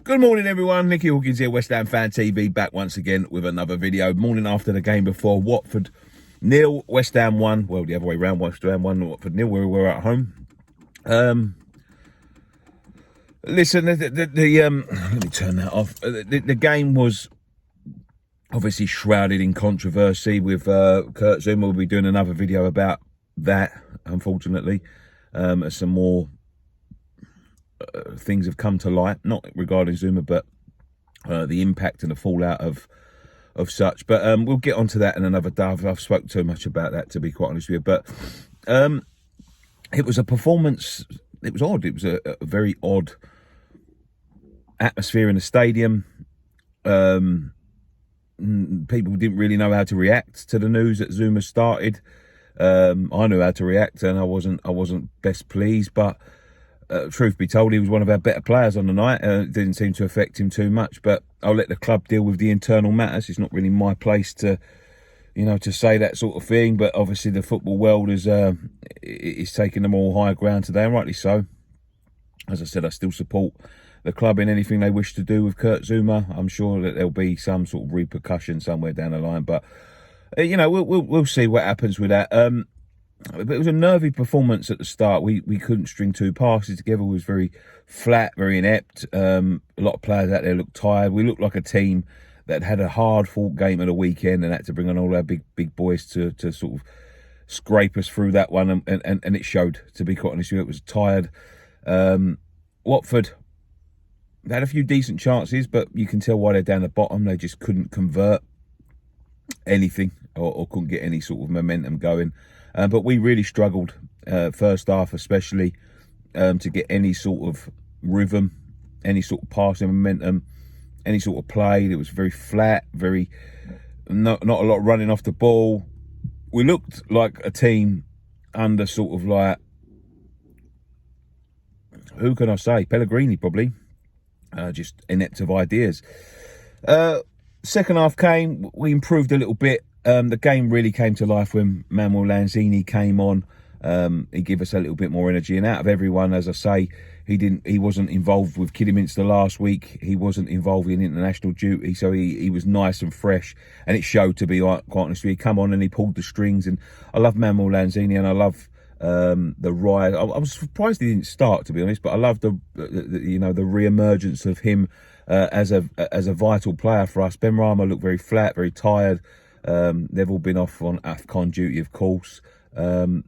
Good morning, everyone. Nicky Hawkins here, West Ham Fan TV, back once again with another video. Morning after the game before. Watford 0, West Ham 1. Well, the other way around, West Ham 1, Watford 0, where we were at home. Listen, let me turn that off. The game was obviously shrouded in controversy with Kurt Zouma. We'll be doing another video about that, unfortunately, as some more things have come to light, not regarding Zouma, but the impact and the fallout of such. But we'll get onto that in another day. I've spoken too much about that, to be quite honest with you. But it was a performance. It was odd. It was a very odd atmosphere in the stadium. People didn't really know how to react to the news that Zouma started. I knew how to react, and I wasn't best pleased, but truth be told, he was one of our better players on the night. It didn't seem to affect him too much, but I'll let the club deal with the internal matters. It's not really my place to, to say that sort of thing. But obviously, the football world is taking them all higher ground today, and rightly so. As I said, I still support the club in anything they wish to do with Kurt Zouma. I'm sure that there'll be some sort of repercussion somewhere down the line, but we'll see what happens with that. But it was a nervy performance at the start. We couldn't string two passes together. It was very flat, very inept. A lot of players out there looked tired. We looked like a team that had a hard-fought game at the weekend and had to bring on all our big boys to sort of scrape us through that one. And it showed, to be quite honest with you. It was tired. Watford had a few decent chances, but you can tell why they're down the bottom. They just couldn't convert anything or couldn't get any sort of momentum going. But we really struggled, first half especially, to get any sort of rhythm, any sort of passing momentum, any sort of play. It was very flat, not a lot of running off the ball. We looked like a team under sort of like, who can I say? Pellegrini, probably. Just inept of ideas. Second half came, we improved a little bit. The game really came to life when Manuel Lanzini came on. He gave us a little bit more energy, and out of everyone, as I say, he wasn't involved with Kidderminster last week. He wasn't involved in international duty, so he was nice and fresh, and it showed, to be quite honest with you. He come on and he pulled the strings, and I love Manuel Lanzini, and I love the rise. I was surprised he didn't start, to be honest, but I love the re-emergence of him as a vital player for us. Ben Rama looked very flat, very tired. They've all been off on AFCON duty, of course. As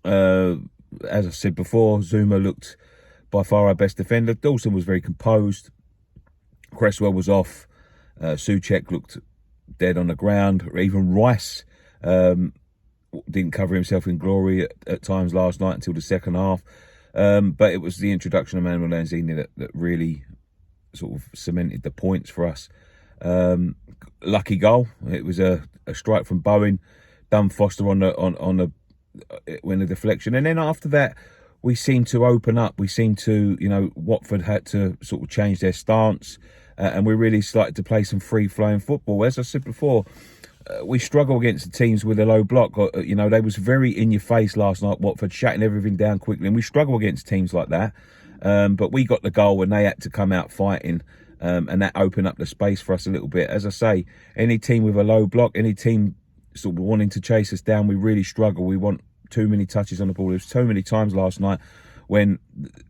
I said before, Zouma looked by far our best defender. Dawson was very composed. Cresswell was off. Souček looked dead on the ground. Even Rice didn't cover himself in glory at times last night until the second half. But it was the introduction of Manuel Lanzini that really sort of cemented the points for us. Lucky goal. It was a strike from Bowen, done Foster when the deflection, and then after that we seemed to open up. We seemed to, Watford had to sort of change their stance, and we really started to play some free-flowing football. As I said before, we struggle against the teams with a low block. They was very in your face last night. Watford shutting everything down quickly, and we struggle against teams like that. But we got the goal when they had to come out fighting. And that opened up the space for us a little bit. As I say, any team with a low block, any team sort of wanting to chase us down, we really struggle. We want too many touches on the ball. There was so many times last night when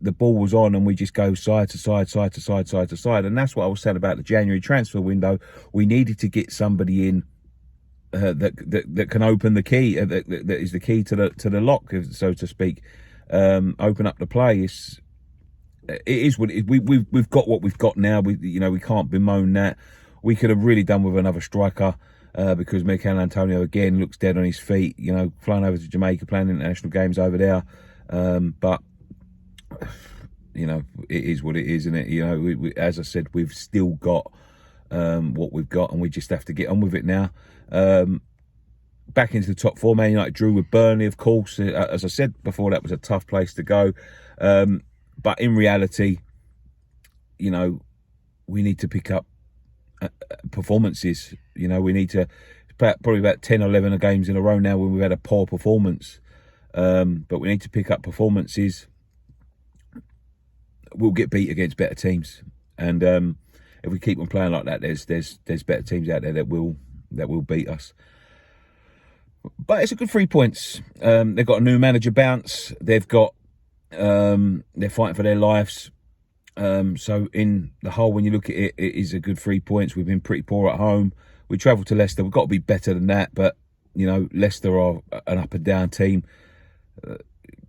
the ball was on and we just go side to side, side to side, side to side. And that's what I was saying about the January transfer window. We needed to get somebody in that can open the key, that is the key to the lock, so to speak. Open up the play. It is what it is. We've got what we've got now. We can't bemoan that. We could have really done with another striker, because Mikel Antonio again looks dead on his feet. Flying over to Jamaica, playing international games over there. But it is what it is, isn't it? As I said, we've still got what we've got, and we just have to get on with it now. Back into the top four. Man United drew with Burnley, of course. As I said before, that was a tough place to go. But in reality, we need to pick up performances. We need to, probably about 10 or 11 games in a row now when we've had a poor performance. But we need to pick up performances. We'll get beat against better teams. And if we keep on playing like that, there's better teams out there that will beat us. But it's a good 3 points. They've got a new manager bounce. They've got they're fighting for their lives. So in the whole, when you look at it, it is a good 3 points. We've been pretty poor at home. We travelled to Leicester. We've got to be better than that. But, you know, Leicester are an up and down team.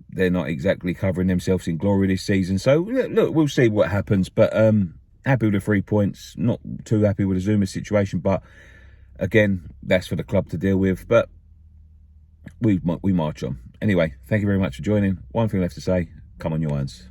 They're not exactly covering themselves in glory this season. So, look, we'll see what happens. But happy with the 3 points. Not too happy with the Zuma situation. But, again, that's for the club to deal with. But we march on. Anyway, thank you very much for joining. One thing left to say, come on, you irons.